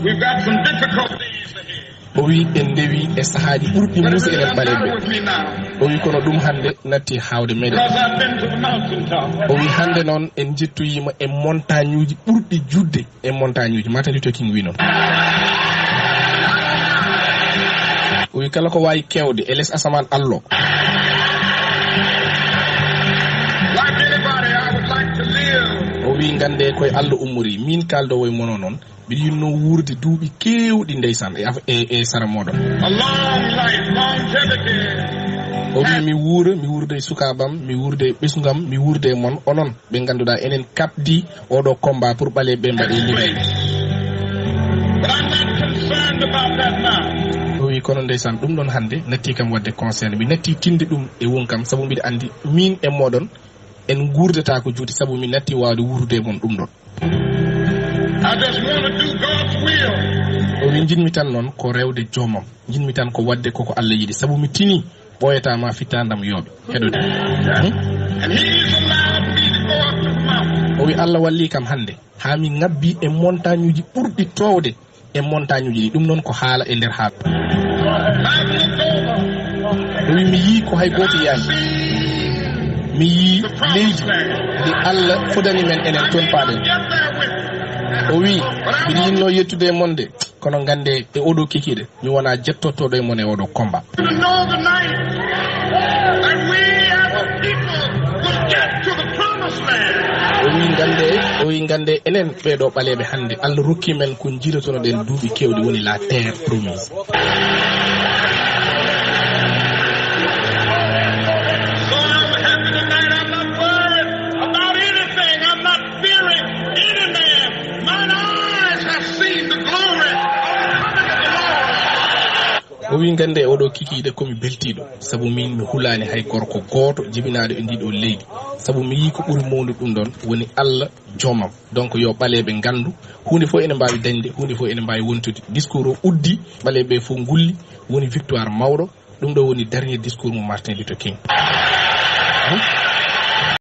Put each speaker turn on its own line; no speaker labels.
We've got some difficulties ahead.
O wi en ndewi e sahaaji ɓurɗi musa enen ɓaleɓe. O wi kono ɗum hande natti hawde meɗen. O wi hande noon en jettoyima e montagne uji ɓurɗi judde e montagne uji Martin Luther King wi noon. O wi kala ko wawi kewde e less asaman allo. O wi gande koye Allah ummori min kaldowo e mono noon mbiɗa yinno wurde duuɓi kewɗi ndeysan e sara moɗon. O wi mi wurde e sukabam mi wurde e ɓesgam mi wurde e mon onon ɓe ganduɗa enen kapdi oɗo combat pour ɓale ɓe mbaɗe liggey. O wi kono ndeysan ɗum ɗon hande natti kam wadde concerne mi natti tinde ɗum e wonkam saabu mbiɗa andi min e moɗon en gurdata ko juuti saabu min natti wawde wurde e mon ɗum ɗon. O wi jinmi tan noon ko rewde joomam jinmi tan ko wadde koko Allah yiɗi saabu mi tini ɓoyatama fittandam yooɓe heɗude. O wi Allah walli kam hande ha mi ngabbi e montagne uji ɓurɗi towde e montagne uji ɗi ɗum noon ko haala e nder haala. O wi mi yii ko hay goto yaani mi yii leydi ndi Allah fodani men enen toon paaɗen. O wi mbiɗa yinno yettude e monde kono gande e oɗo kikiɗe mi wona jettottoɗo e mon e oɗo combat. O wi gande enen ɓeɗo ɓaleɓe hande Allah rokki men ko jiilotono ɗen duuɓi kewɗi woni la terre promise. O wi gande oɗo kikiɗe komi beltiɗo saabu min mi hulani hay gorko goto jibinaɗo e ndiɗo leydi saabu mi yi ko ɓuuri mawnude ɗum ɗon woni Allah joomam donc yo ɓaleɓe gandu hunde fof ene mbawi dañde hunde fof ene mbawi wontude discours o uddi ɓaleɓe fof gulli woni victoire mawɗo ɗum ɗo woni dernier discours mo Martin Luther King.